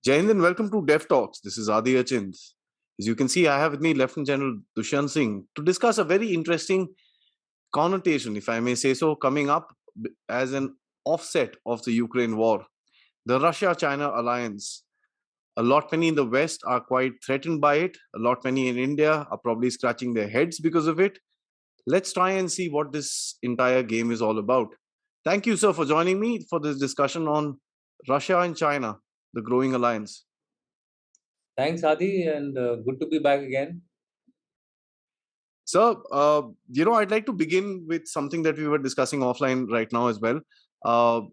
Jai Hind and welcome to Dev Talks. This is Aadi. As you can see, I have with me Lieutenant General Dushyant Singh to discuss a very interesting connotation, if I may say so, coming up as an offset of the Ukraine war. The Russia-China alliance. A lot many in the West are quite threatened by it. A lot many in India are probably scratching their heads because of it. Let's try and see what this entire game is all about. Thank you, sir, for joining me for this discussion on Russia and China, the growing alliance. Thanks, Adi, and good to be back again. So, I'd like to begin with something that we were discussing offline right now as well.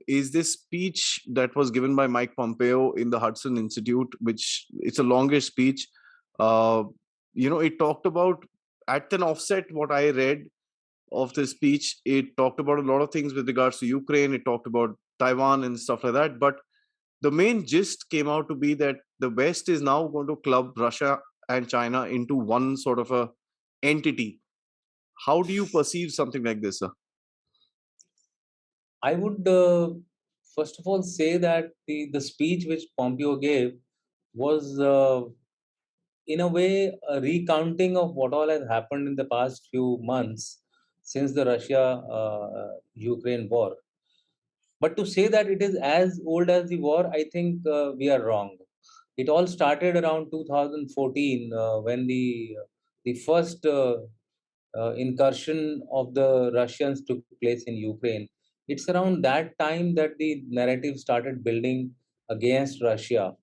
Is this speech that was given by Mike Pompeo in the Hudson Institute, which it's a longish speech. It talked about at an offset. What I read of the speech, it talked about a lot of things with regards to Ukraine. It talked about Taiwan and stuff like that. But the main gist came out to be that the West is now going to club Russia and China into one sort of a entity. How do you perceive something like this, sir? I would first of all say that the speech which Pompeo gave was, in a way, a recounting of what all has happened in the past few months since the Russia Ukraine war. But to say that it is as old as the war, I think we are wrong. It all started around 2014 when the first incursion of the Russians took place in Ukraine. It's around that time that the narrative started building against Russia.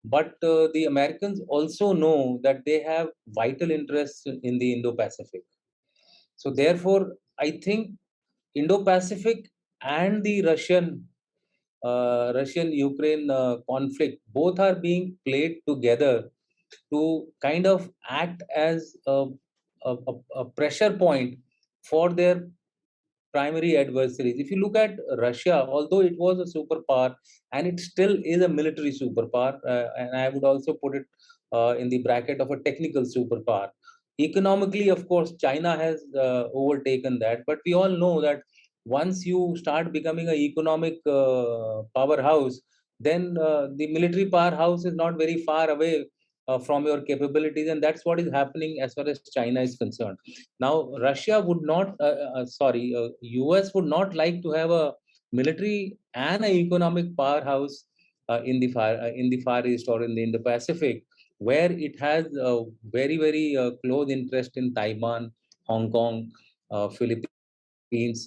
But the Americans also know that they have vital interests in the Indo-Pacific. So therefore, I think Indo-Pacific and the Russian-Ukraine conflict both are being played together to kind of act as a pressure point for their primary adversaries. If you look at Russia, although it was a superpower and it still is a military superpower, and I would also put it in the bracket of a technical superpower. Economically, of course, China has overtaken that, but we all know that once you start becoming an economic powerhouse, then the military powerhouse is not very far away from your capabilities, and that's what is happening as far as China is concerned. Now, Russia would not, US would not like to have a military and an economic powerhouse in the Far East or in the Indo-Pacific, where it has a very close interest in Taiwan, Hong Kong, Philippines,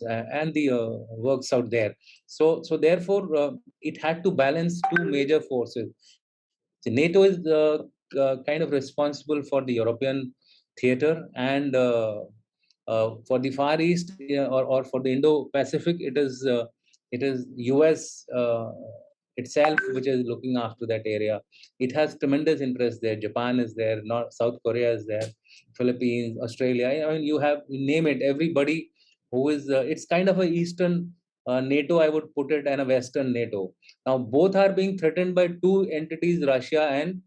and the works out there. So therefore, it had to balance two major forces. So NATO is kind of responsible for the European theater, and for the Far East, or for the Indo-Pacific, it is US itself which is looking after that area. It has tremendous interest there. Japan is there, North South Korea is there, Philippines, Australia. I mean, you name it. Everybody who is it's kind of a Eastern NATO, I would put it, and a Western NATO. Now both are being threatened by two entities, Russia and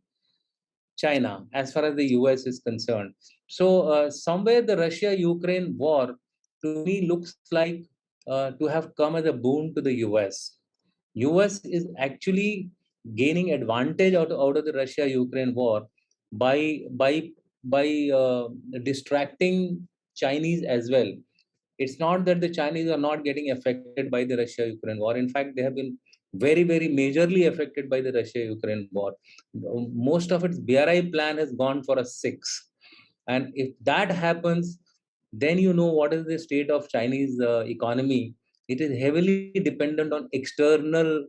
China, as far as the US is concerned. So, somewhere the Russia Ukraine war to me looks like to have come as a boon to the US. US is actually gaining advantage out of the Russia Ukraine war by by by distracting Chinese as well. It's not that the Chinese are not getting affected by the Russia Ukraine war. In fact, they have been very majorly affected by the Russia Ukraine war. Most of its BRI plan has gone for a six. And if that happens, then you know what is the state of Chinese economy. It is heavily dependent on external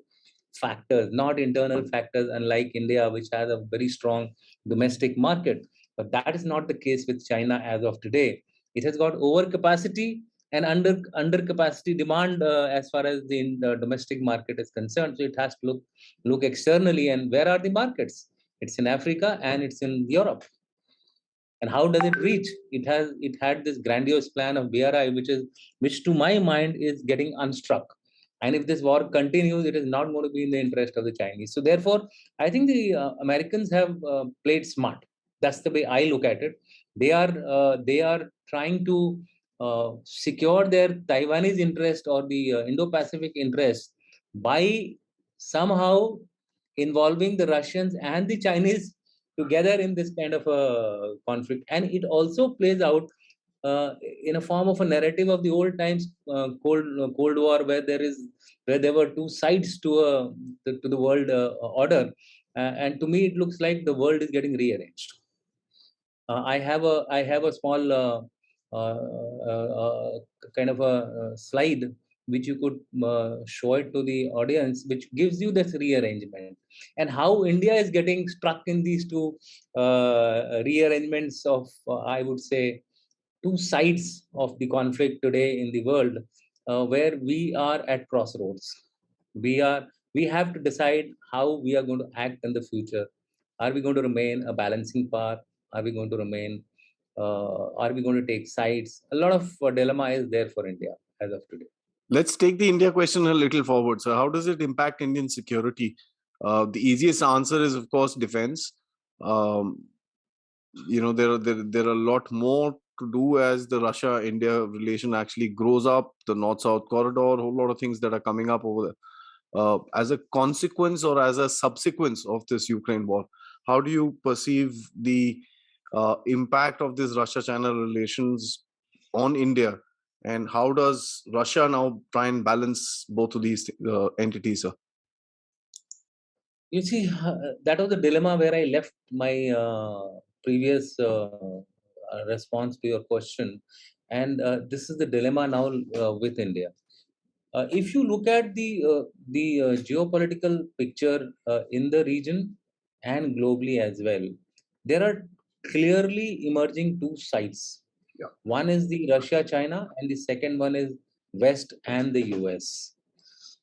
factors, not internal factors, unlike India, which has a very strong domestic market. But that is not the case with China as of today. It has got overcapacity and under capacity demand as far as the domestic market is concerned. So it has to look externally. And where are the markets? It's in Africa and it's in Europe. And how does it reach? It had this grandiose plan of BRI, which to my mind is getting unstruck. And if this war continues, it is not going to be in the interest of the Chinese. So therefore, I think the Americans have played smart. That's the way I look at it. They are trying to secure their Taiwanese interest or the Indo-Pacific interest by somehow involving the Russians and the Chinese together in this kind of a conflict. And it also plays out in a form of a narrative of the old times, Cold War, where there were two sides to the world order, and to me it looks like the world is getting rearranged. I have a small uh, kind of a slide which you could show it to the audience, which gives you this rearrangement and how India is getting stuck in these two rearrangements of, I would say, two sides of the conflict today in the world, where we are at crossroads. We have to decide how we are going to act in the future. Are we going to remain a balancing power? Are we going to remain? Are we going to take sides? A lot of dilemma is there for India as of today. Let's take the India question a little forward. So, how does it impact Indian security? The easiest answer is, of course, defense. Um, there are a lot more to do as the Russia-India relation actually grows up. The North-South corridor, a whole lot of things that are coming up over there. As a consequence or as a subsequence of this Ukraine war, how do you perceive the impact of this Russia-China relations on India, and how does Russia now try and balance both of these entities, sir? You see, that was the dilemma where I left my previous response to your question, and this is the dilemma now with India. If you look at the geopolitical picture in the region and globally as well, there are clearly emerging two sides. Yeah. One is the Russia-China, and the second one is West and the US.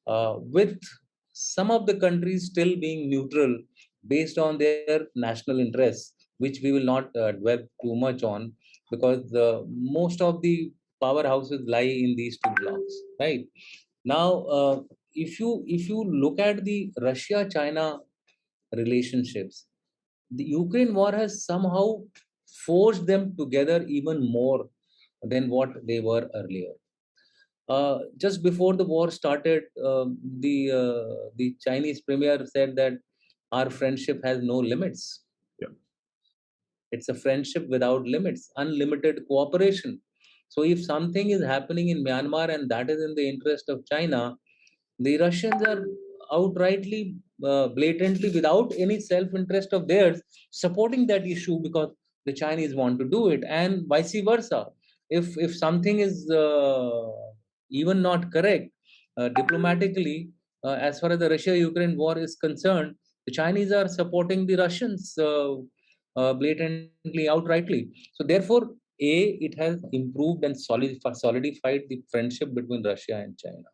With some of the countries still being neutral based on their national interests, which we will not dwell too much on, because most of the powerhouses lie in these two blocks, right? Now, if you look at the Russia-China relationships, the Ukraine war has somehow forced them together even more than what they were earlier. Just before the war started, the Chinese premier said that our friendship has no limits. Yeah. It's a friendship without limits, unlimited cooperation. So if something is happening in Myanmar and that is in the interest of China, the Russians are outrightly, blatantly, without any self-interest of theirs, supporting that issue because the Chinese want to do it, and vice versa. If something is even not correct diplomatically, as far as the Russia-Ukraine war is concerned, the Chinese are supporting the Russians blatantly, outrightly. So therefore, it has improved and solidified the friendship between Russia and China.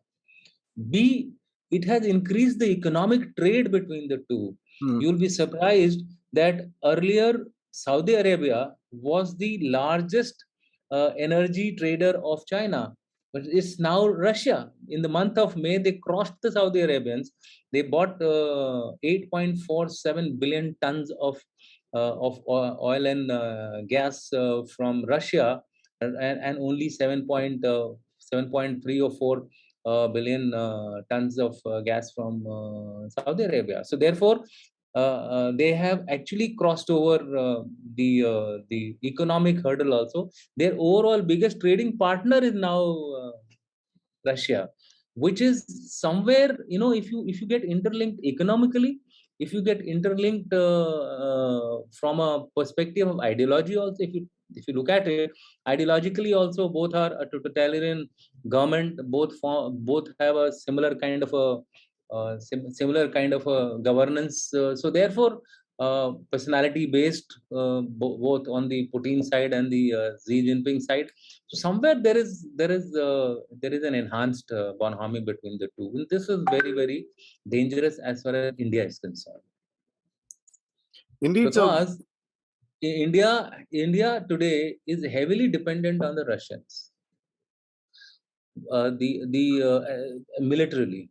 B, it has increased the economic trade between the two. You'll be surprised that earlier Saudi Arabia was the largest energy trader of China, but it's now Russia. In the month of May, they crossed the Saudi Arabians. They bought 8.47 billion tons of oil and gas from Russia, and only 7.3 or 4 billion tons of gas from Saudi Arabia. So therefore, they have actually crossed over the economic hurdle also. Their overall biggest trading partner is now Russia, which is somewhere, if you get interlinked economically, if you get interlinked from a perspective of ideology also, if you look at it ideologically also, both are a totalitarian government, both have a similar kind of a similar kind of a governance. So therefore, personality based, both on the Putin side and the Xi Jinping side. So somewhere there is an enhanced bonhomie between the two. And this is very, very dangerous as far as India is concerned. Indeed, so Because India today is heavily dependent on the Russians, the militarily,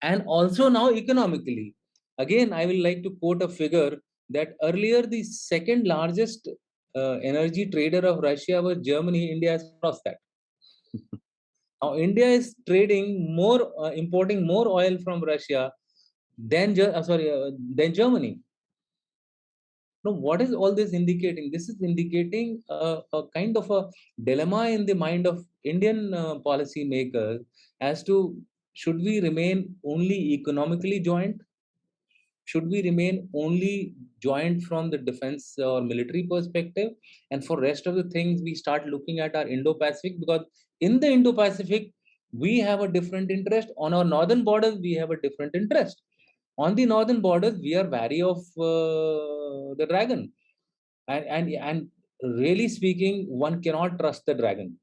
and also now economically. Again, I will like to quote a figure that earlier the second largest energy trader of Russia was Germany. India has crossed that. Now India is trading more, importing more oil from Russia then Germany. Now, what is all this indicating? This is indicating a kind of a dilemma in the mind of Indian policy makers as to, should we remain only economically joined? Should we remain only joined from the defense or military perspective, and for rest of the things we start looking at our Indo-Pacific? Because in the Indo-Pacific we have a different interest. On our northern borders we have a different interest. On the northern borders we are wary of the dragon, and really speaking, one cannot trust the dragon.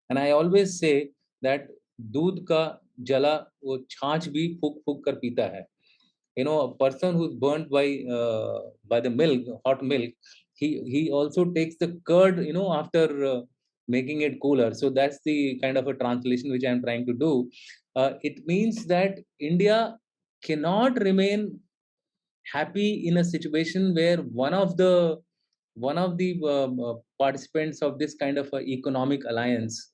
And I always say that दूध का जला वो छाछ भी फूक फूक कर पीता है. You know, a person who's burnt by the milk, hot milk, he also takes the curd, you know, after making it cooler. So that's the kind of a translation which I'm trying to do. It means that India cannot remain happy in a situation where one of the participants of this kind of a economic alliance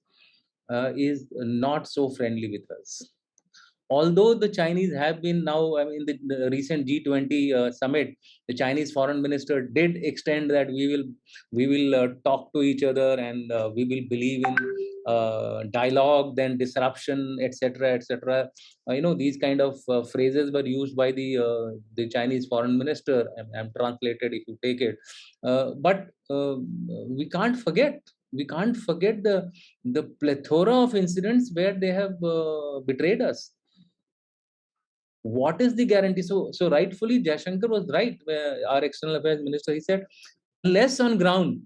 is not so friendly with us. Although the Chinese have been now, I mean, the recent G20 summit, the Chinese foreign minister did extend that we will talk to each other, and we will believe in dialogue, then disruption, etc., etc. You know, these kind of phrases were used by the Chinese foreign minister. I'm translated if you take it, but we can't forget. We can't forget the plethora of incidents where they have betrayed us. What is the guarantee? So rightfully Jaishankar was right, our external affairs minister. He said, unless on ground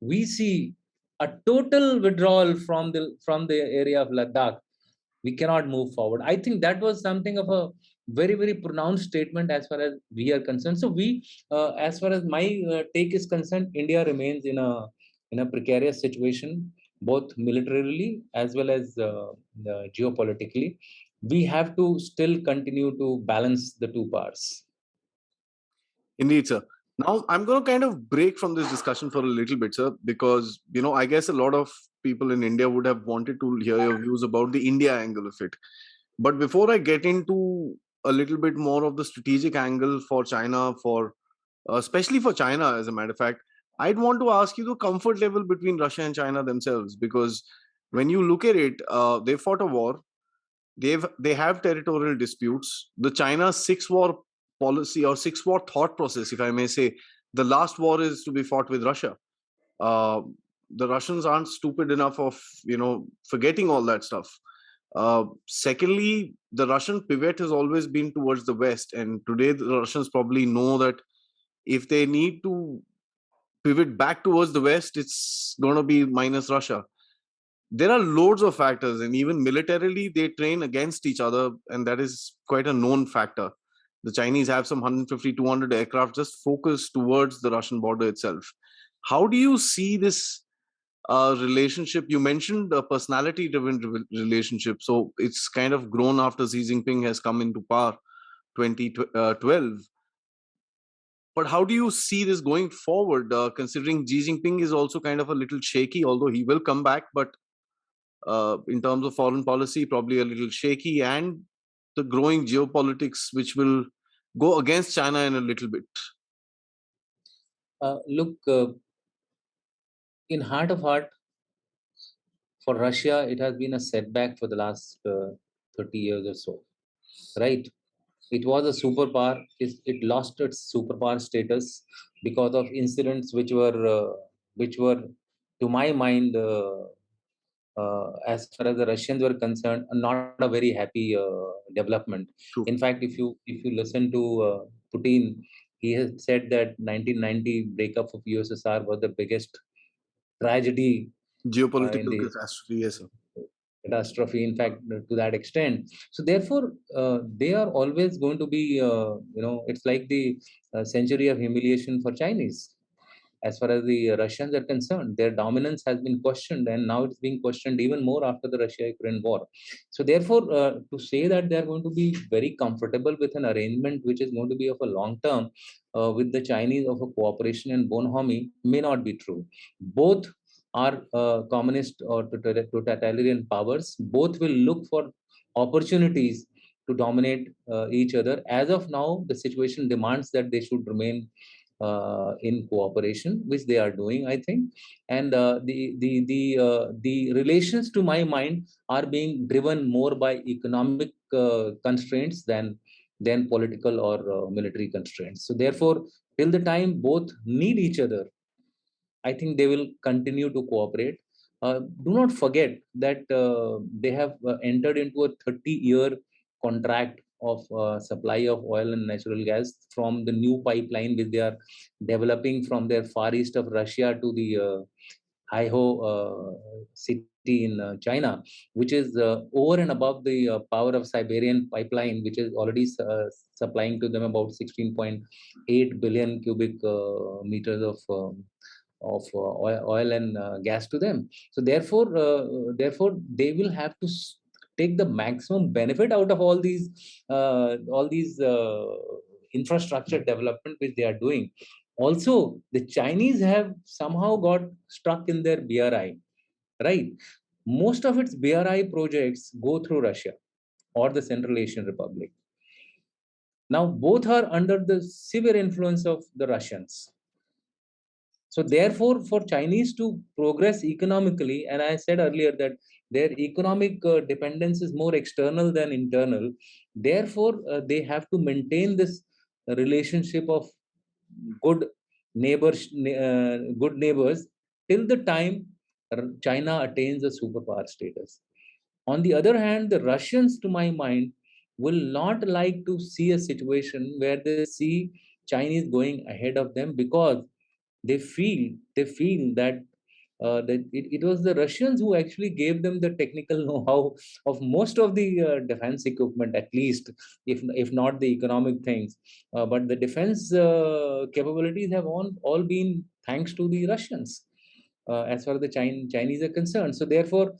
we see a total withdrawal from the area of Ladakh, we cannot move forward. I think that was something of a very, very pronounced statement as far as we are concerned. So as far as my take is concerned, India remains in a precarious situation, both militarily as well as geopolitically. We have to still continue to balance the two parts. Indeed, sir. Now, I'm going to kind of break from this discussion for a little bit, sir, because, I guess a lot of people in India would have wanted to hear your views about the India angle of it. But before I get into a little bit more of the strategic angle for China, especially for China, as a matter of fact, I'd want to ask you the comfort level between Russia and China themselves, because when you look at it, they fought a war. They have territorial disputes. The China six-war policy or six-war thought process, if I may say, the last war is to be fought with Russia. The Russians aren't stupid enough of forgetting all that stuff. Secondly, the Russian pivot has always been towards the West, and today the Russians probably know that if they need to pivot back towards the West, it's going to be minus Russia. There are loads of factors, and even militarily they train against each other, and that is quite a known factor. The Chinese have some 150 200 aircraft just focused towards the Russian border itself. How do you see this relationship? You mentioned a personality driven relationship, so it's kind of grown after Xi Jinping has come into power 2012. But how do you see this going forward, considering Xi Jinping is also kind of a little shaky, although he will come back, but in terms of foreign policy, probably a little shaky, and the growing geopolitics, which will go against China in a little bit. Look, in heart of heart, for Russia, it has been a setback for the last 30 years or so, right? It was a superpower. It lost its superpower status because of incidents which were, to my mind, as far as the Russians were concerned, not a very happy development. True. In fact, if you listen to Putin, he has said that 1990 breakup of USSR was the biggest tragedy in Geopolitical the catastrophe, yes, sir. catastrophe, in fact, to that extent. So therefore they are always going to be, it's like the century of humiliation for Chinese. As far as the Russians are concerned, their dominance has been questioned, and now it's being questioned even more after the Russia-Ukraine war. So therefore, to say that they are going to be very comfortable with an arrangement which is going to be of a long term with the Chinese, of a cooperation and bonhomie, may not be true. Both are communist or totalitarian powers. Both will look for opportunities to dominate each other. As of now, the situation demands that they should remain in cooperation, which they are doing, I think. And the relations, to my mind, are being driven more by economic constraints than political or military constraints. So therefore, till the time both need each other, I think they will continue to cooperate. Do not forget that they have entered into a 30-year contract of supply of oil and natural gas from the new pipeline which they are developing from their far east of Russia to the Haiho city in China, which is over and above the power of Siberian pipeline, which is already supplying to them about 16.8 billion cubic meters of oil and gas to them. So therefore they will have to take the maximum benefit out of all these infrastructure development which they are doing. Also, the Chinese have somehow got stuck in their BRI, right? Most of its BRI projects go through Russia or the Central Asian Republic. Now both are under the severe influence of the Russians. So therefore, for Chinese to progress economically, and I said earlier that their economic dependence is more external than internal. Therefore, they have to maintain this relationship of good good neighbors till the time China attains a superpower status. On the other hand, the Russians, to my mind, will not like to see a situation where they see Chinese going ahead of them, because they feel that it was the Russians who actually gave them the technical know-how of most of the defense equipment, at least, if not the economic things. But the defense capabilities have all been thanks to the Russians, as far as the Chinese are concerned. So therefore,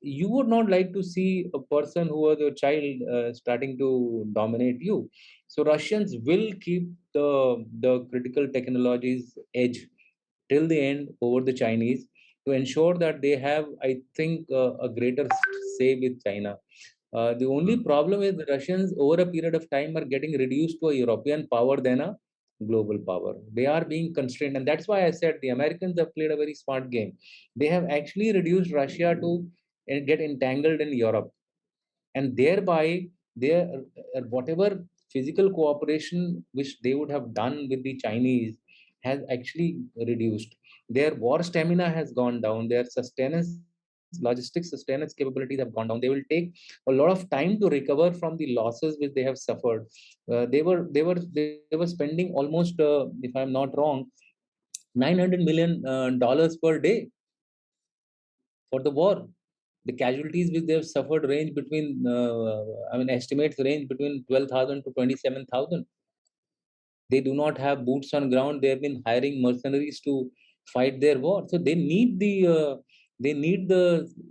you would not like to see a person who was a child starting to dominate you. So Russians will keep the critical technologies edge till the end over the Chinese, to ensure that they have, I think, a greater say with China. The only problem is the Russians, over a period of time, are getting reduced to a European power than a global power. They are being constrained, and that's why I said the Americans have played a very smart game. They have actually reduced Russia to get entangled in Europe, and thereby their whatever physical cooperation which they would have done with the Chinese has actually reduced. Their war stamina has gone down. Their sustenance, logistics sustenance capabilities have gone down. They will take a lot of time to recover from the losses which they have suffered. They were spending almost, if I'm not wrong, $900 million per day for the war. The casualties which they have suffered range between, estimates range between 12,000 to 27,000. They do not have boots on ground. They have been hiring mercenaries to fight their war. So they need the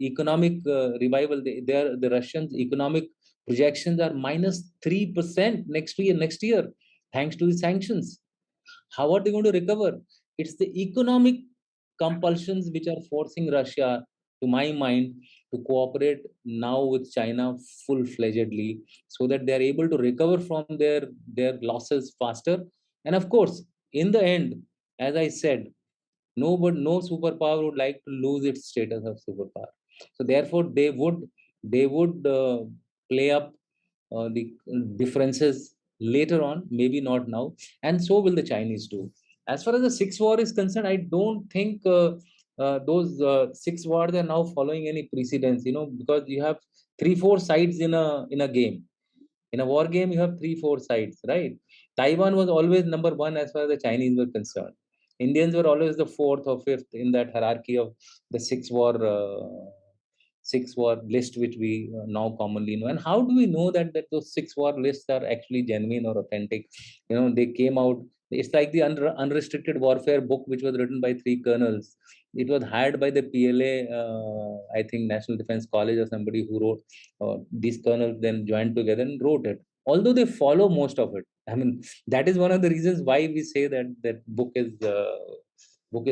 economic revival. The Russians' economic projections are -3% next year, thanks to the sanctions. How are they going to recover? It's the economic compulsions which are forcing Russia, to my mind, to cooperate now with China full-fledgedly, so that they are able to recover from their losses faster. And of course, in the end, as I said, no superpower would like to lose its status of superpower. So therefore, they would play up the differences later on, maybe not now, and so will the Chinese do. As far as the six war is concerned, I don't think those six wars are now following any precedence. Because you have 3-4 sides in a game. In a war game, you have 3-4 sides, right? Taiwan was always number one as far as the Chinese were concerned. Indians were always the fourth or fifth in that hierarchy of the six war list, which we now commonly know. And how do we know that those six war lists are actually genuine or authentic? They came out. It's like the unrestricted warfare book, which was written by three colonels. It was hired by the PLA, I think National Defense College, or somebody who wrote. These colonels then joined together and wrote it. Although they follow most of it, I mean, that is one of the reasons why we say that book is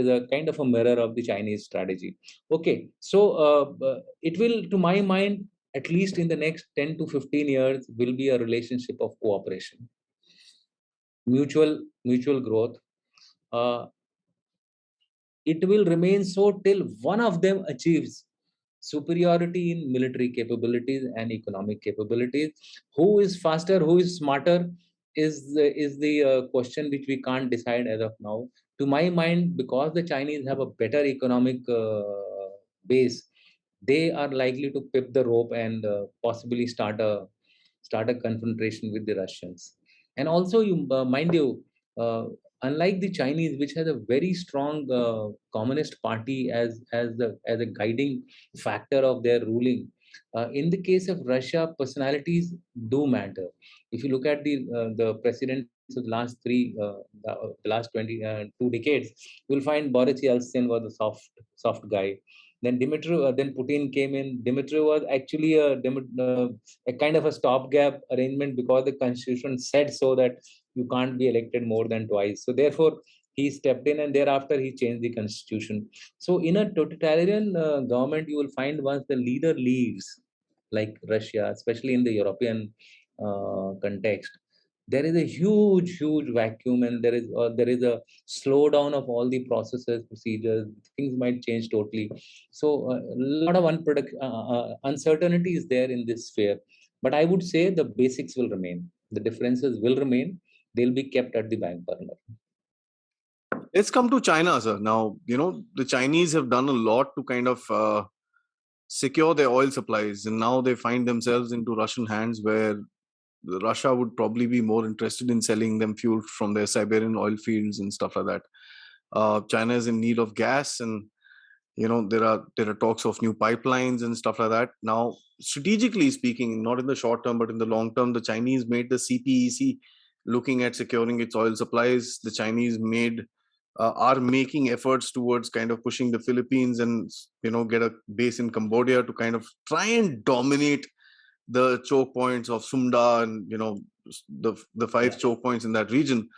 a kind of a mirror of the Chinese strategy. Okay, so it will, to my mind, at least in the next 10 to 15 years, will be a relationship of cooperation, mutual growth. Uh, it will remain so till one of them achieves superiority in military capabilities and economic capabilities. Who is faster, who is smarter, is the question which we can't decide as of now. To my mind, because the Chinese have a better economic base, they are likely to pip the rope and possibly start a confrontation with the Russians. And also, you mind you, unlike the Chinese, which has a very strong communist party as a guiding factor of their ruling, in the case of Russia, personalities do matter. If you look at the presidents of the last the last 22 decades, you'll find Boris Yeltsin was a soft guy. Then Putin came in. Dmitry was actually a kind of a stopgap arrangement because the constitution said so that you can't be elected more than twice. So therefore, he stepped in, and thereafter he changed the constitution. So in a totalitarian government, you will find once the leader leaves, like Russia, especially in the European context, there is a huge vacuum, and there is a slowdown of all the processes, procedures. Things might change totally. So a lot of uncertainty is there in this sphere. But I would say the basics will remain. The differences will remain. They'll be kept at the back burner. Let's come to China, sir. Now, the Chinese have done a lot to kind of secure their oil supplies, and now they find themselves into Russian hands, where Russia would probably be more interested in selling them fuel from their Siberian oil fields and stuff like that. China is in need of gas, and there are talks of new pipelines and stuff like that. Now, strategically speaking, not in the short term but in the long term, the Chinese made the CPEC looking at securing its oil supplies. The Chinese are making efforts towards kind of pushing the Philippines and get a base in Cambodia to kind of try and dominate the choke points of Sumda and the five choke points in that region.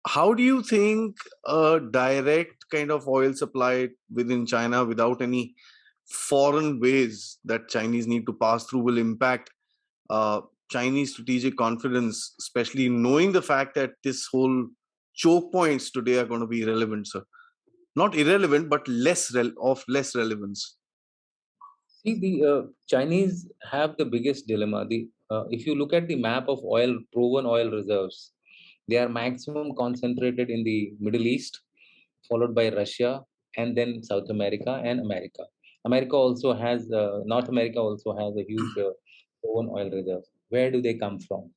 How do you think a direct kind of oil supply within China without any foreign ways that Chinese need to pass through will impact uh, Chinese strategic confidence, especially knowing the fact that this whole choke points today are going to be irrelevant, sir? Not irrelevant, but of less relevance. See, the Chinese have the biggest dilemma. If you look at the map of proven oil reserves, they are maximum concentrated in the Middle East, followed by Russia, and then South America and America. North America also has a huge proven oil reserve. Where do they come from?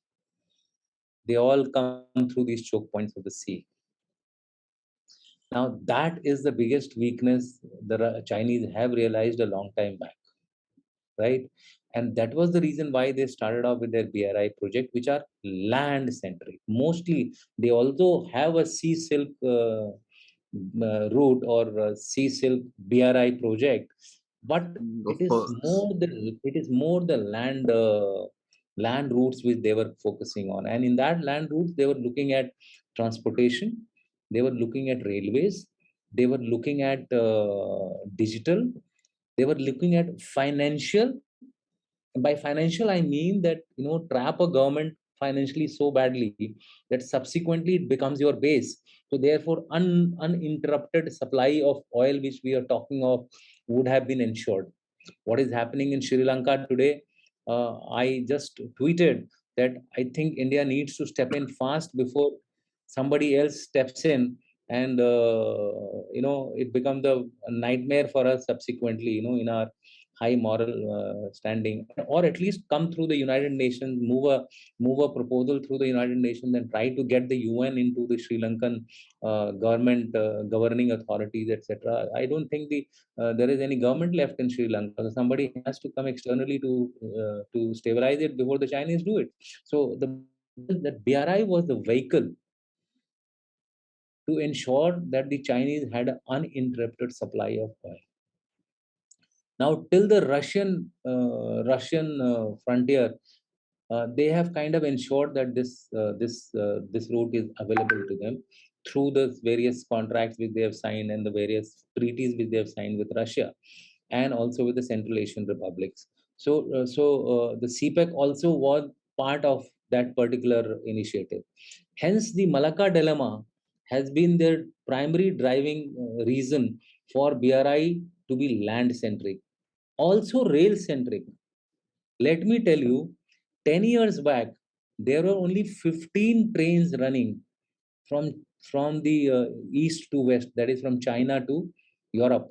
They all come through these choke points of the sea. Now, that is the biggest weakness the Chinese have realized a long time back, right? And that was the reason why they started off with their BRI project, which are land centric. Mostly, they also have a sea silk route or sea silk BRI project, but Of course. it is more the land routes which they were focusing on. And in that land routes, they were looking at transportation, they were looking at railways, they were looking at digital, they were looking at financial. And by financial, I mean that trap a government financially so badly that subsequently it becomes your base. So therefore, uninterrupted supply of oil, which we are talking of, would have been ensured. What is happening in Sri Lanka today? I just tweeted that I think India needs to step in fast before somebody else steps in, and it becomes a nightmare for us subsequently. In our high moral standing, or at least come through the United Nations, move a proposal through the United Nations, and try to get the UN into the Sri Lankan government, governing authorities, etc. I don't think there is any government left in Sri Lanka. So somebody has to come externally to stabilize it before the Chinese do it. So that BRI was the vehicle to ensure that the Chinese had an uninterrupted supply of oil. Now, till the Russian frontier, they have kind of ensured that this route is available to them through the various contracts which they have signed and the various treaties which they have signed with Russia, and also with the Central Asian republics. So the CPEC also was part of that particular initiative. Hence, the Malacca dilemma has been their primary driving reason for BRI to be land centric, also rail centric. Let me tell you, 10 years back, there were only 15 trains running from the east to west, that is from China to Europe.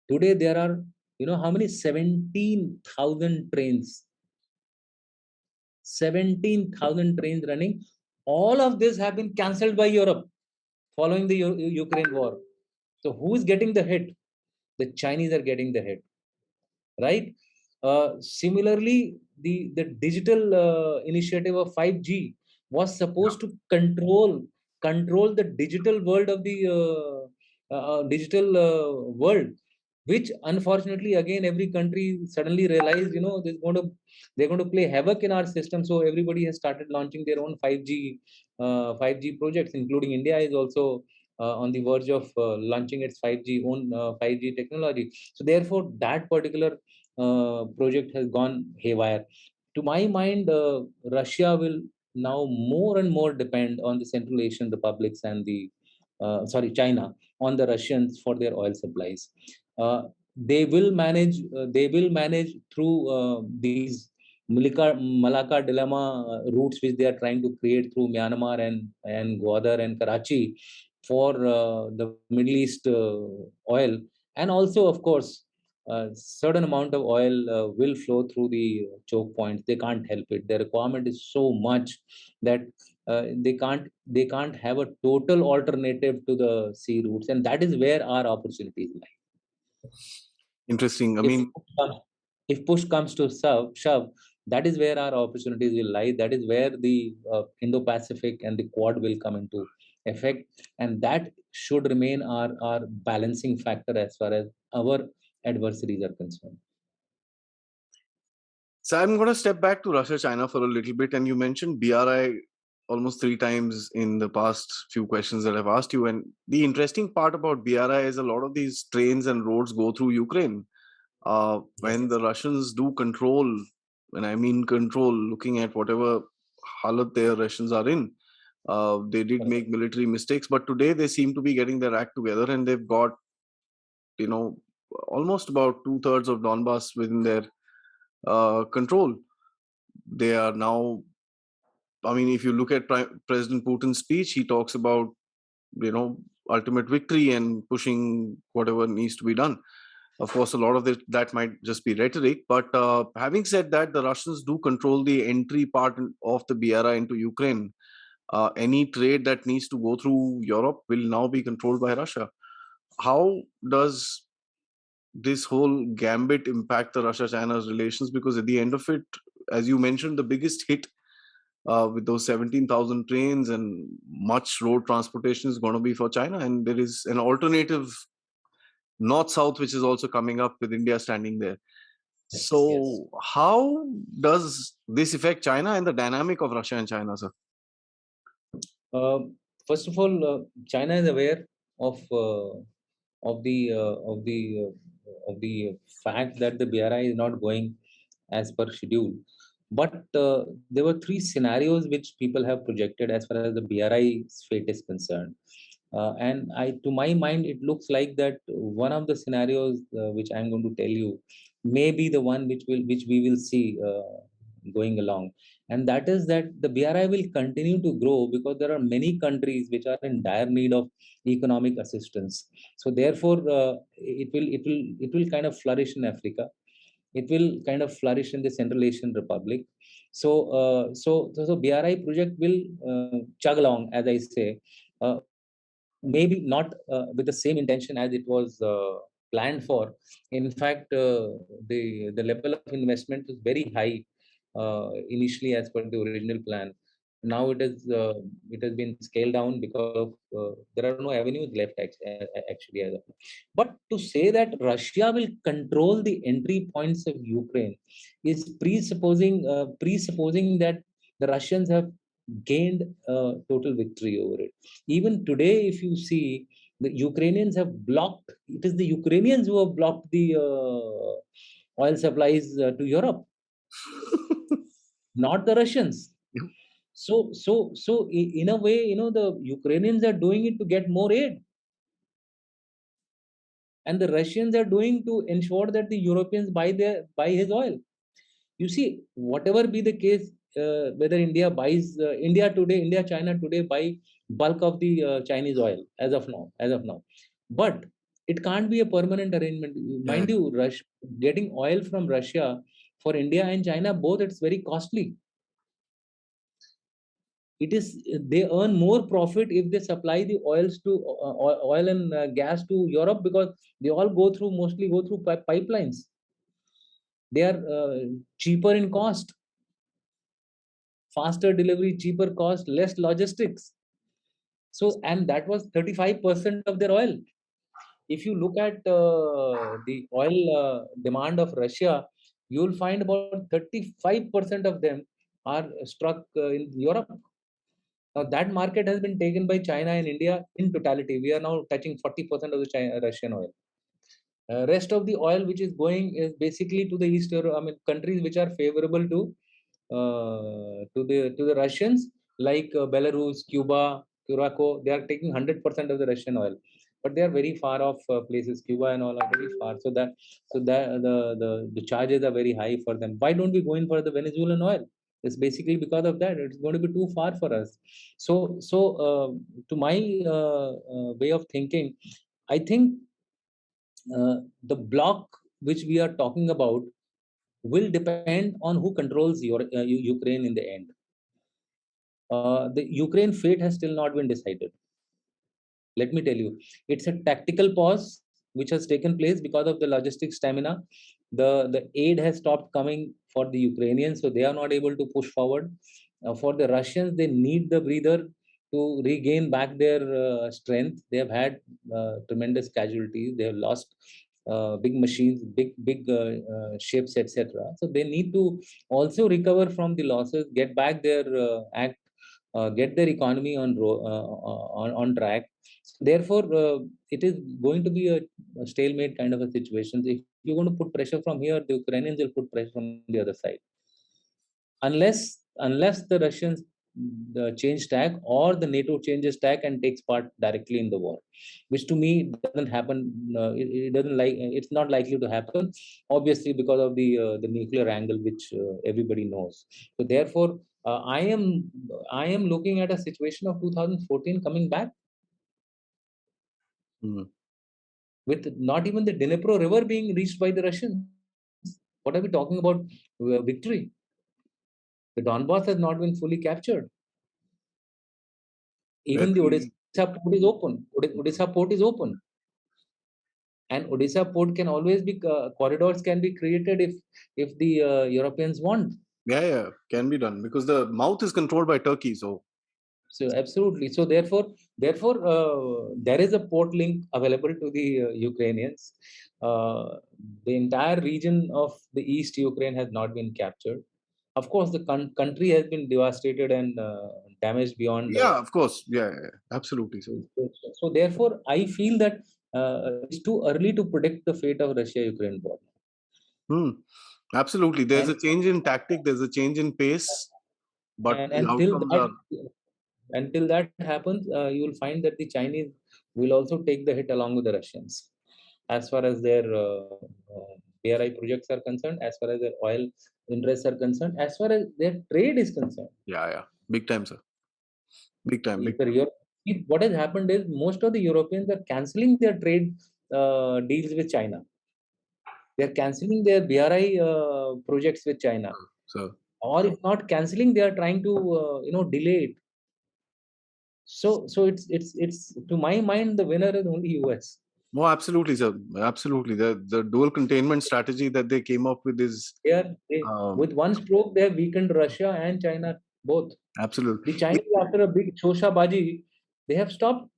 Today, there are, you know, how many? 17,000 trains. 17,000 trains running. All of this have been cancelled by Europe following the Ukraine war. So, who is getting the hit? The Chinese are getting the hit, right? Similarly, the digital initiative of 5G was supposed to control the digital world of the digital world, which unfortunately again every country suddenly realized, you know, they're going to play havoc in our system. So everybody has started launching their own 5G projects, including India is also on the verge of launching its 5G technology. So therefore, that particular project has gone haywire. To my mind, Russia will now more and more depend on the Central Asian republics and China, on the Russians for their oil supplies. They will manage. They will manage through these Malacca dilemma routes, which they are trying to create through Myanmar and Gwadar and Karachi for the Middle East oil, and also, of course, a certain amount of oil will flow through the choke points. They can't help it. The requirement is so much that they can't have a total alternative to the sea routes, and that is where our opportunities lie. Interesting. I If mean, if push comes to shove, that is where our opportunities will lie. That is where the Indo-Pacific and the Quad will come into effect, and that should remain our balancing factor as far as our adversaries are concerned. so I'm going to step back to Russia, China for a little bit. And you mentioned BRI almost 3 times in the past few questions that I've asked you. And the interesting part about BRI is a lot of these trains and roads go through Ukraine. Yes. When the Russians do control, and I mean control, looking at whatever halat their Russians are in, they did make military mistakes, but today they seem to be getting their act together, and they've got, you know, almost about 2/3 of Donbass within their control. They are now, I mean, if you look at President Putin's speech, he talks about, you know, ultimate victory and pushing whatever needs to be done. Of course, a lot of that might just be rhetoric. But having said that, the Russians do control the entry part of the BRI into Ukraine. Any trade that needs to go through Europe will now be controlled by Russia. How does this whole gambit impact the Russia-China's relations? Because at the end of it, as you mentioned, the biggest hit with those 17,000 trains and much road transportation is going to be for China. And there is an alternative north-south, which is also coming up with India standing there. Yes. So how does this affect China and the dynamic of Russia and China, sir? Uh, First of all, China is aware of of the uh, of the of the fact that the BRI is not going as per schedule. But there were three scenarios which people have projected as far as the BRI's fate is concerned. To my mind, it looks like that one of the scenarios which I'm going to tell you may be the one which we will see going along, and that is that the BRI will continue to grow because there are many countries which are in dire need of economic assistance. So therefore, it will kind of flourish in Africa. It will kind of flourish in the Central Asian Republic. So BRI project will chug along, as I say. Maybe not with the same intention as it was planned for. In fact, the level of investment is very high initially as per the original plan. Now it has been scaled down because of there are no avenues left actually as of now. But to say that Russia will control the entry points of Ukraine is presupposing that the Russians have gained total victory over it. Even today, if you see, the Ukrainians have blocked. It is the Ukrainians who have blocked oil supplies to Europe, not the Russians. Yeah. So in a way, the Ukrainians are doing it to get more aid, and the Russians are doing to ensure that the Europeans buy his oil. You see, whatever be the case, whether India, China today buy bulk of the Chinese oil as of now, but it can't be a permanent arrangement. Yeah. Mind you, getting oil from Russia for India and China both, it's very costly. It is They earn more profit if they supply the oil and gas to Europe, because they all mostly go through pipelines. They are cheaper in cost, faster delivery, cheaper cost, less logistics. So, and that was 35% of their oil. If you look at the oil demand of Russia, you'll find about 35% of them are struck in Europe. Now, that market has been taken by China and India in totality. We are now touching 40% of the Russian oil. Rest of the oil which is going is basically to the East Europe, I mean, countries which are favorable to the Russians, like Belarus, Cuba, Curacao. They are taking 100% of the Russian oil, but they are very far off places. Cuba and all are very far, so that the charges are very high for them. Why don't we go in for the Venezuelan oil? It's basically because of that. It's going to be too far for us. So to my way of thinking, I think the block which we are talking about will depend on who controls Ukraine in the end. The Ukraine fate has still not been decided. Let me tell you, it's a tactical pause which has taken place because of the logistic stamina. The aid has stopped coming for the Ukrainians, so they are not able to push forward. For the Russians, they need the breather to regain back their strength. They have had tremendous casualties. They have lost big machines, big ships, etc. So they need to also recover from the losses, get back their act, get their economy on track. Therefore, it is going to be a stalemate kind of a situation. If you're going to put pressure from here, the Ukrainians will put pressure from the other side, unless the Russians change tack, or the NATO changes tack and takes part directly in the war, which to me doesn't happen. It doesn't like It's not likely to happen, obviously, because of the nuclear angle, which everybody knows. So therefore, I am looking at a situation of 2014 coming back, Mm. with not even the Dnipro River being reached by the Russians. What are we talking about? Victory. The Donbass has not been fully captured. Even the Very. Odisha port is open. Odisha port is open, and Odisha port can always be corridors can be created if the Europeans want. Yeah, yeah, can be done because the mouth is controlled by Turkey. So So absolutely. So therefore, there is a port link available to the Ukrainians. Uh, the entire region of the East Ukraine has not been captured. Of course, the country has been devastated and damaged beyond. yeah, of course, yeah, yeah, yeah, absolutely. So So therefore, I feel that it's too early to predict the fate of Russia-Ukraine war. hmm, absolutely, there's And a change in tactic, there's a change in pace, but and the outcomes are. until that happens, you will find that the Chinese will also take the hit along with the Russians, as far as their BRI projects are concerned, as far as their oil interests are concerned, as far as their trade is concerned. Yeah, yeah, big time, sir, big time, big If what has happened is most of the Europeans are cancelling their trade deals with China. They are cancelling their BRI projects with China, time. So or if not cancelling, they are trying to delay it. So it's to my mind, the winner is only US. no, absolutely, sir, absolutely. The dual containment strategy that they came up with is um, With one stroke, they have weakened Russia and China both. absolute. The Chinese, after a big Chosha Baji, they have stopped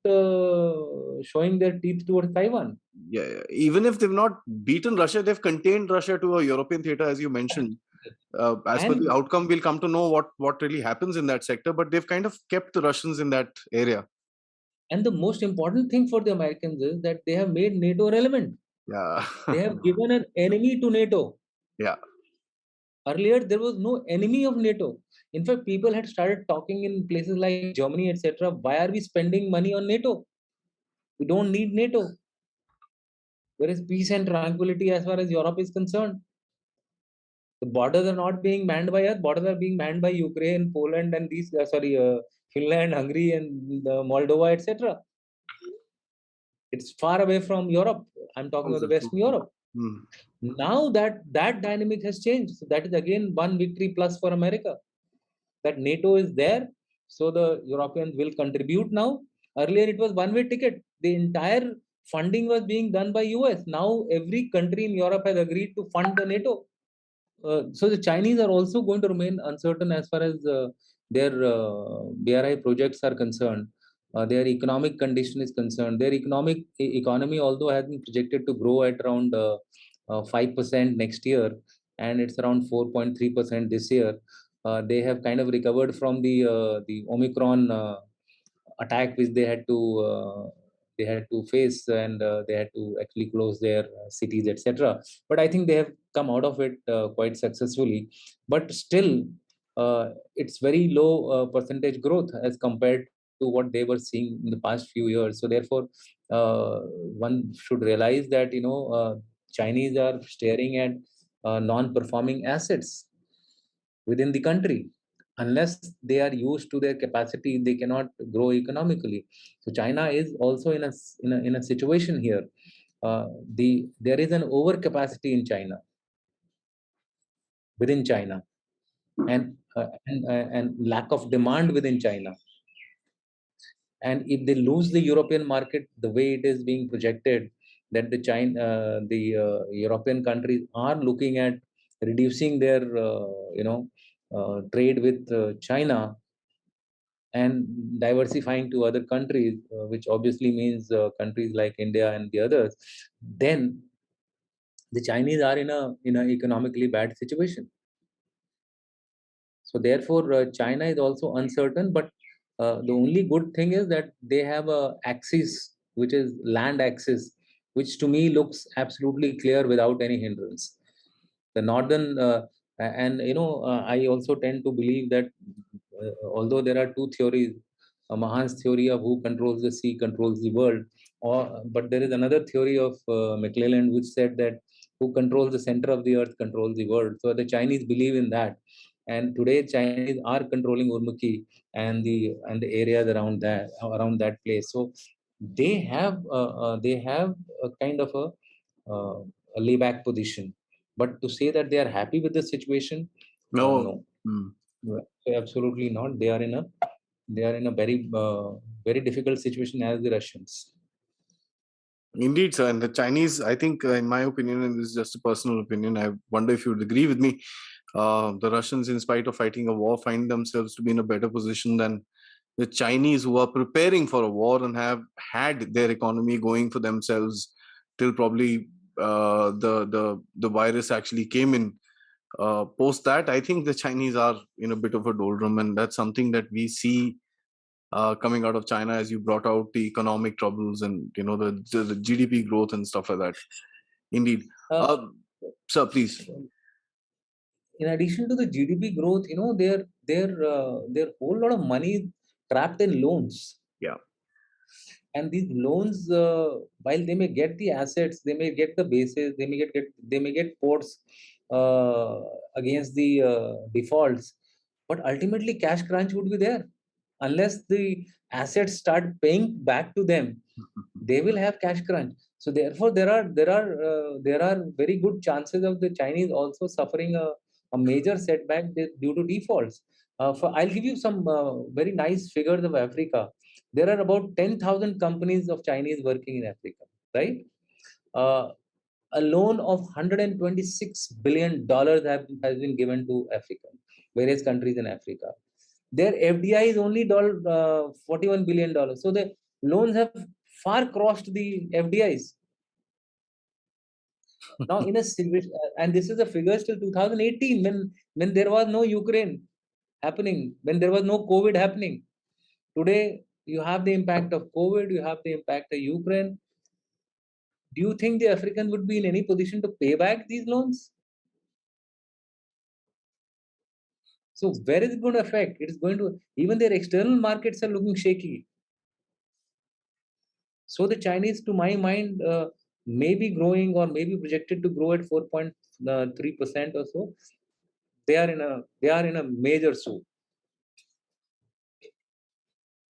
showing their teeth towards Taiwan. Yeah, yeah, even if they've not beaten Russia, they've contained Russia to a European theater, as you mentioned. As per the And outcome, we'll come to know what really happens in that sector. But they've kind of kept the Russians in that area. and the most important thing for the Americans is that they have made NATO relevant. Yeah, They have given an enemy to NATO. Yeah. Earlier, there was no enemy of NATO. In fact, people had started talking in places like Germany, etc. Why are we spending money on NATO? We don't need NATO. There is peace and tranquility as far as Europe is concerned. The borders are not being manned by us. Borders are being manned by Ukraine, Poland, and Finland, Hungary, and Moldova, etc. It's far away from Europe. I'm talking about Also the true. Western Europe. Hmm. Now that dynamic has changed. So that is again one victory plus for America. That NATO is there, so the Europeans will contribute now. Earlier, it was one-way ticket. The entire funding was being done by US. Now every country in Europe has agreed to fund the NATO. So the Chinese are also going to remain uncertain as far as their BRI projects are concerned. Their economic condition is concerned. Their economy, although has been projected to grow at around 5% next year, and it's around 4.3% this year. They have kind of recovered from the Omicron attack which they had to face, and they had to actually close their cities, etc. But I think they have come out of it quite successfully. But still, it's very low percentage growth as compared to what they were seeing in the past few years. So therefore, one should realize that Chinese are staring at non-performing assets within the country. Unless they are used to their capacity, they cannot grow economically. So China is also in a situation here. There is an overcapacity in China, within China, and lack of demand within China. And if they lose the European market the way it is being projected, that the European countries are looking at reducing their trade with China and diversifying to other countries, which obviously means countries like India and the others, then the Chinese are in a economically bad situation. So therefore, China is also uncertain. But the only good thing is that they have a axis, which is land axis, which to me looks absolutely clear without any hindrance. The northern and I also tend to believe that although there are two theories, Mahan's theory of who controls the sea controls the world, but there is another theory of McClelland which said that who controls the center of the earth controls the world. So the Chinese believe in that, and today Chinese are controlling Urumqi and the areas around that place. So they have a kind of a layback position. But to say that they are happy with the situation, No. no, Hmm. absolutely not. They are in a very difficult situation as the Russians. Indeed, sir. And the Chinese, I think, in my opinion, and this is just a personal opinion, I wonder if you would agree with me. The Russians, in spite of fighting a war, find themselves to be in a better position than the Chinese, who are preparing for a war and have had their economy going for themselves till probably the virus actually came in. Post that, I think the Chinese are in a bit of a doldrum, and that's something that we see coming out of China, as you brought out the economic troubles and the GDP growth and stuff like that. Indeed, Uh, sir, please. in addition to the GDP growth, their whole lot of money trapped in loans. Yeah. And these loans, while they may get the assets, they may get the bases, they may get ports uh, against the defaults, but ultimately cash crunch would be there unless the assets start paying back to them. They will have cash crunch. So therefore, there are very good chances of the Chinese also suffering a major setback due to defaults. I'll give you some very nice figures of Africa. There are about 10,000 companies of Chinese working in Africa, right? Uh, a loan of $126 billion has been given to Africa, various countries in Africa. Their FDI is only $41 billion. So the loans have far crossed the FDIs. Now, and this is the figures till 2018, when there was no Ukraine happening, when there was no COVID happening. Today, you have the impact of COVID, you have the impact of Ukraine. Do you think the African would be in any position to pay back these loans? So where is it going to affect? It is going to, even their external markets are looking shaky. So the Chinese, to my mind, may be growing or may be projected to grow at 4.3% or so. They are in a major soup.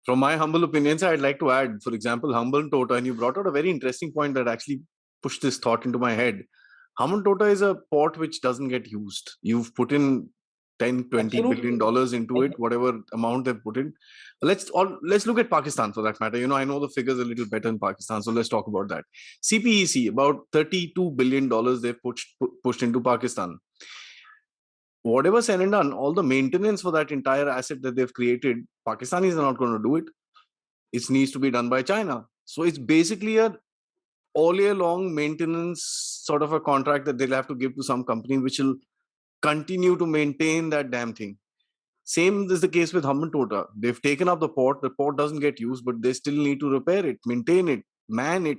From my humble opinions, I'd like to add, for example, Humble Tota, and you brought out a very interesting point that actually pushed this thought into my head. Humble Tota is a port which doesn't get used. You've put in 10, 20 billion Absolutely. dollars into it, whatever amount they've put in. Let's look at Pakistan for that matter. I know the figures a little better in Pakistan, so let's talk about that. CPEC, about $32 billion they've pushed into Pakistan. Whatever said and done, all the maintenance for that entire asset that they've created, Pakistanis are not going to do it. It needs to be done by China. So it's basically a all year long maintenance sort of a contract that they'll have to give to some company which will continue to maintain that damn thing. Same is the case with Hambantota. They've taken up the port doesn't get used, but they still need to repair it, maintain it, man it,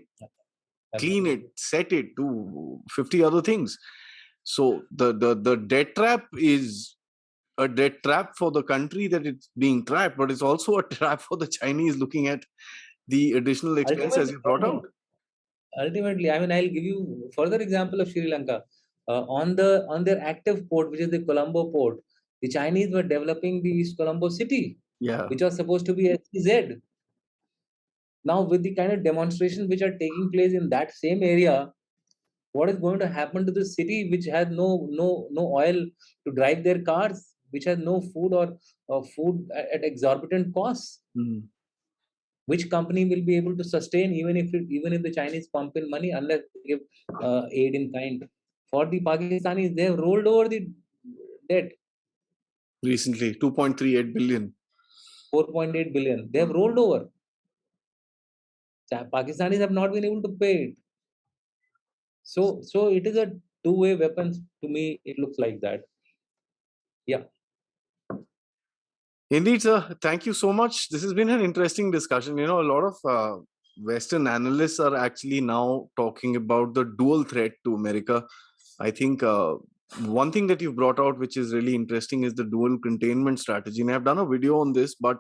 clean it, set it, do 50 other things. So the debt trap is a debt trap for the country that it's being trapped, but it's also a trap for the Chinese looking at the additional expense as Ultimately, you brought out. ultimately, I mean, I'll give you further example of Sri Lanka. On their active port, which is the Colombo port, the Chinese were developing the East Colombo city, Yeah. which was supposed to be SEZ. Now, with the kind of demonstrations which are taking place in that same area, what is going to happen to the city which has no oil to drive their cars, which has no food or food at exorbitant costs? Mm. Which company will be able to sustain even if the Chinese pump in money unless they give aid in kind? For the Pakistanis, they have rolled over the debt, Recently, 2.38 billion. 4.8 billion. They have rolled over. Pakistanis have not been able to pay it. So it is a two-way weapon to me. It looks like that. Yeah. Indeed, sir. Thank you so much. This has been an interesting discussion. A lot of Western analysts are actually now talking about the dual threat to America. I think one thing that you've brought out, which is really interesting, is the dual containment strategy. And I've done a video on this, but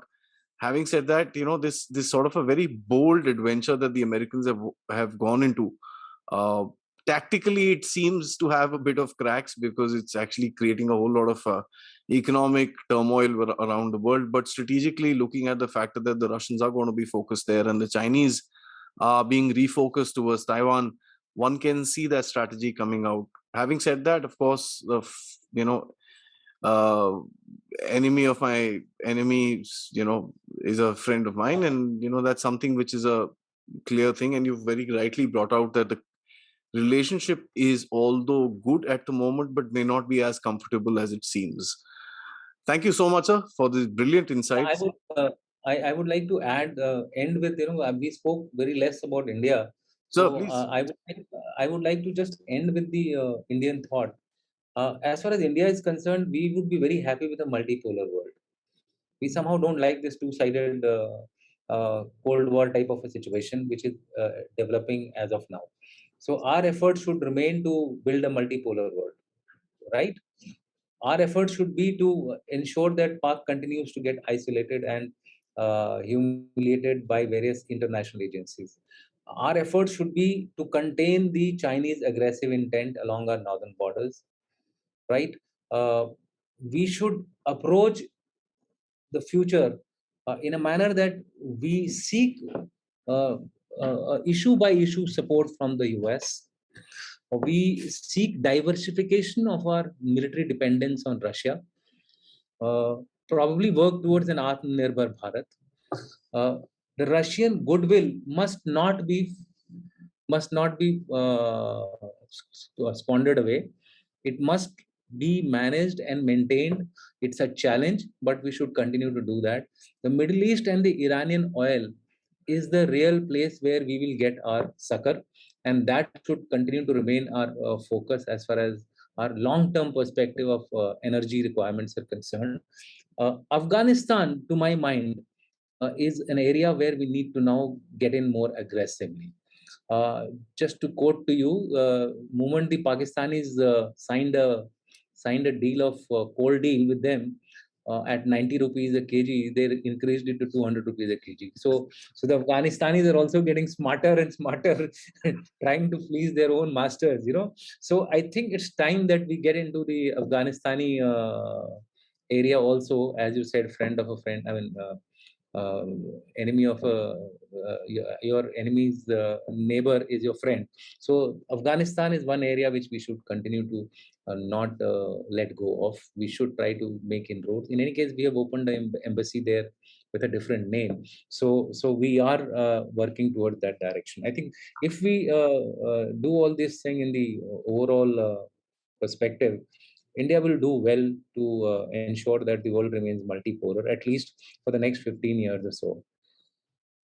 having said that, this sort of a very bold adventure that the Americans have gone into. Uh, Tactically, it seems to have a bit of cracks because it's actually creating a whole lot of economic turmoil around the world. But strategically, looking at the fact that the Russians are going to be focused there and the Chinese are being refocused towards Taiwan, one can see that strategy coming out. Having said that, of course, uh, enemy of my enemies, is a friend of mine, and that's something which is a clear thing. And you've very rightly brought out that the relationship is, although good at the moment, but may not be as comfortable as it seems. Thank you so much, sir, for these brilliant I insights. would I would like to end with, we spoke very less about India, Sir, so please. I would like to just end with the Indian thought. As far as India is concerned, we would be very happy with a multipolar world. We somehow don't like this two-sided Cold War type of a situation which is developing as of now. So our efforts should remain to build a multipolar world, right? Our efforts should be to ensure that Pak continues to get isolated and humiliated by various international agencies. Our efforts should be to contain the Chinese aggressive intent along our northern borders, right? Uh, we should approach the future in a manner that we seek issue by issue support from the US. We seek diversification of our military dependence on Russia. Uh, Probably work towards an Atmanirbhar Bharat. Uh, the Russian goodwill must not be squandered away. It must be managed and maintained. It's a challenge, but we should continue to do that. The Middle East and the Iranian oil is the real place where we will get our succor, and that should continue to remain our focus as far as our long-term perspective of energy requirements are concerned. Afghanistan, to my mind, is an area where we need to now get in more aggressively. Just to quote to you, moment the Pakistanis signed a deal of coal deal with them, at 90 rupees a kg, they increased it to 200 rupees a kg. So the Afghanistanis are also getting smarter and smarter, trying to please their own masters, So I think it's time that we get into the Afghanistani area also, as you said, friend of a friend. I mean, uh, enemy of your enemy's neighbor is your friend. So Afghanistan is one area which we should continue to not let go of. We should try to make inroads. In any case, we have opened an embassy there with a different name. So we are working towards that direction. I think if we do all this thing in the overall perspective, India will do well to ensure that the world remains multipolar, at least for the next 15 years or so.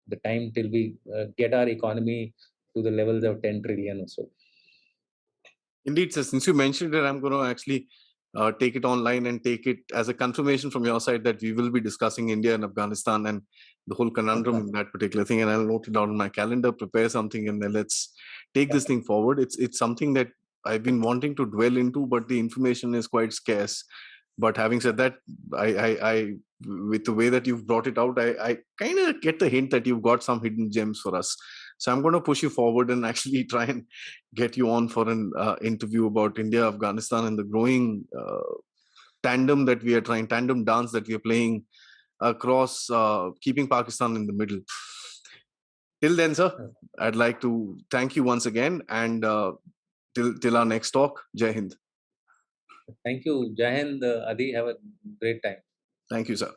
The time till we get our economy to the levels of 10 trillion or so. Indeed, sir. Since you mentioned it, I'm going to actually take it online and take it as a confirmation from your side that we will be discussing India and Afghanistan and the whole conundrum in that particular thing. And I'll note it down in my calendar, prepare something, and then let's take this thing forward. It's something that I've been wanting to dwell into, but the information is quite scarce. But having said that, I with the way that you've brought it out, I kind of get the hint that you've got some hidden gems for us. So I'm going to push you forward and actually try and get you on for an interview about India, Afghanistan, and the growing tandem dance that we are playing across, keeping Pakistan in the middle. Till then, sir, I'd like to thank you once again, and till our next talk, Jai Hind. Thank you, Jai Hind, Adi. Have a great time. Thank you, sir.